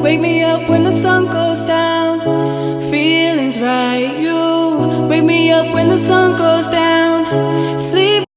wake me up when the sun goes down. Feelings right, you wake me up when the sun goes down. Sleep.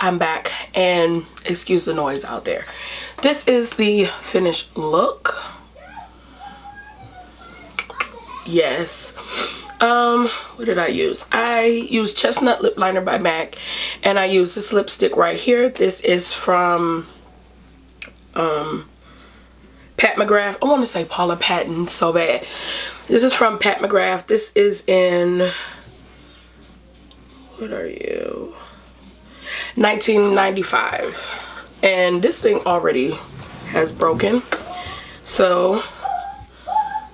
I'm back, and excuse the noise out there. This is the finished look. Yes. What did I use? I used Chestnut Lip Liner by MAC, and I used this lipstick right here. This is from Pat McGrath. I want to say Paula Patton so bad. This is from Pat McGrath. This is in, what are you? 1995. And this thing already has broken. So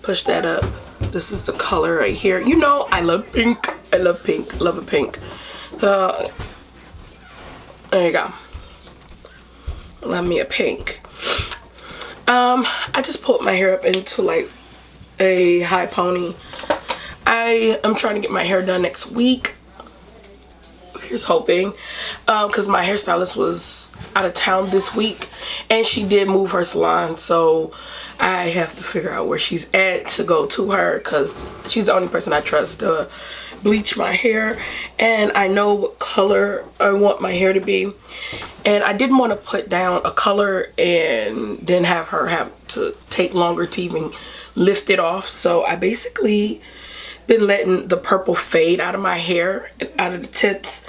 push that up. This is the color right here. You know I love pink. I love pink. Love a pink. So there you go. Love me a pink. I just pulled my hair up into like a high pony. I am trying to get my hair done next week. Here's hoping. Because my hairstylist was out of town this week, and she did move her salon, so I have to figure out where she's at to go to her, because she's the only person I trust to bleach my hair, and I know what color I want my hair to be. And I didn't want to put down a color and then have her have to take longer to even lift it off, so I basically been letting the purple fade out of my hair and out of the tips,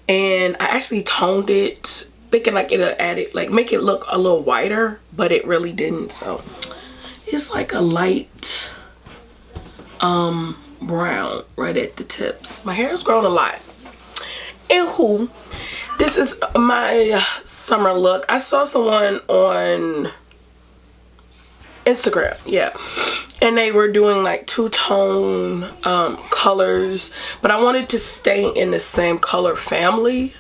and I actually toned it thinking like it'll add it, like make it look a little whiter, but it really didn't. So it's like a light brown right at the tips. My hair has grown a lot. Anywho, this is my summer look. I saw someone on Instagram, yeah, and they were doing like two-tone colors, but I wanted to stay in the same color family,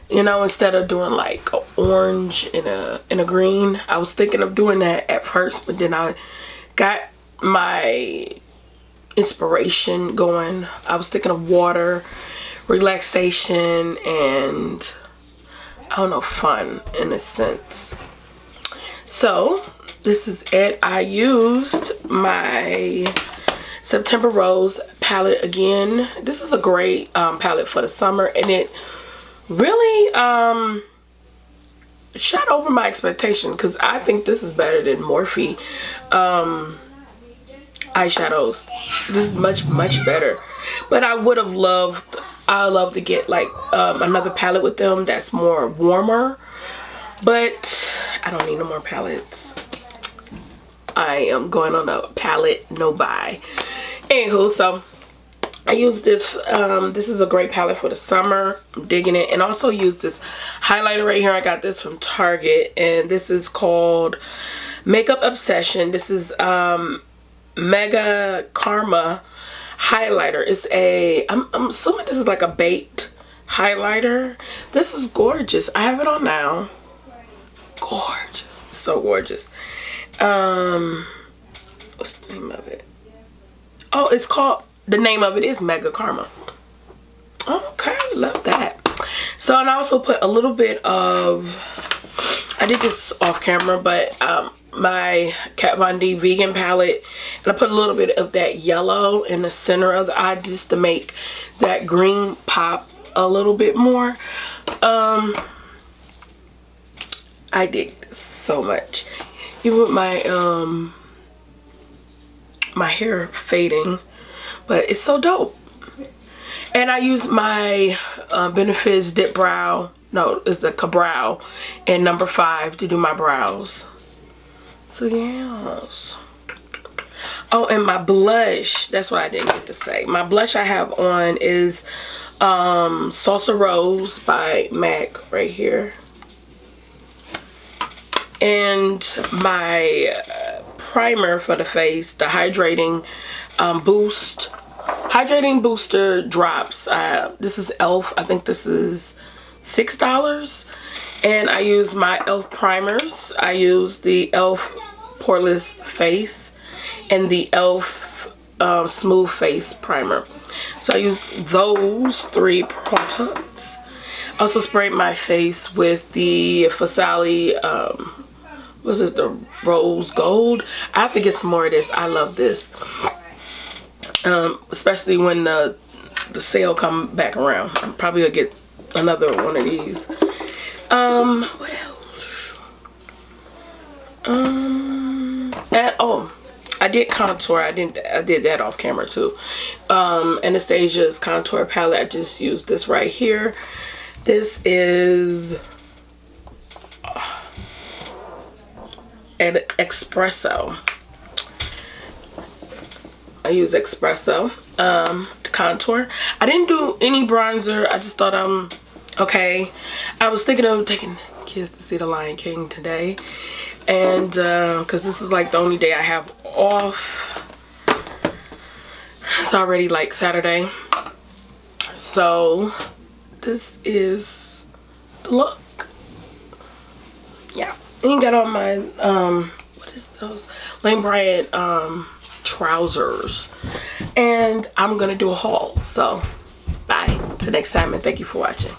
you know, instead of doing like an orange and a green. I was thinking of doing that at first, but then I got my inspiration going. I was thinking of water, relaxation, and I don't know, fun in a sense. So this is it. I used my September Rose palette again. This is a great palette for the summer, and it really shot over my expectation, because I think this is better than Morphe eyeshadows. This is much better, but I would have loved, I love to get like another palette with them that's more warmer, but I don't need no more palettes. I am going on a palette no buy. Anywho, so I use this. This is a great palette for the summer. I'm digging it. And also use this highlighter right here. I got this from Target, and this is called Makeup Obsession. This is Mega Karma highlighter. It's a, I'm assuming this is like a baked highlighter. This is gorgeous. I have it on now. Gorgeous. So gorgeous. What's the name of it? Oh, it's called, the name of it is Mega Karma. Okay, love that. So, and I also put a little bit of, I did this off camera, but my Kat Von D vegan palette, and I put a little bit of that yellow in the center of the eye just to make that green pop a little bit more. I dig this so much. Even with my my hair fading, but it's so dope. And I use my Benefits Dip Brow, no, it's the Cabral in number 5 to do my brows. So yes. Oh, and my blush, that's what I didn't get to say. My blush I have on is Salsa Rose by MAC right here. And my primer for the face, the hydrating hydrating booster drops. This is e.l.f. I think this is $6. And I use my e.l.f. primers. I use the e.l.f. Poreless Face and the e.l.f. Smooth Face Primer. So I use those 3 products. Also sprayed my face with the Fasali, was it the Rose Gold? I have to get some more of this. I love this. Especially when the sale come back around. I'm probably gonna get another one of these. What else? And oh, I did contour. I did that off camera too. Anastasia's contour palette. I just used this right here. This is an espresso. I use espresso to contour. I didn't do any bronzer. I just thought okay. I was thinking of taking kids to see The Lion King today, and because this is like the only day I have off. It's already like Saturday, so this is the look. Yeah, and got on my what is those Lane Bryant trousers, and I'm gonna do a haul. So bye till next time, and thank you for watching.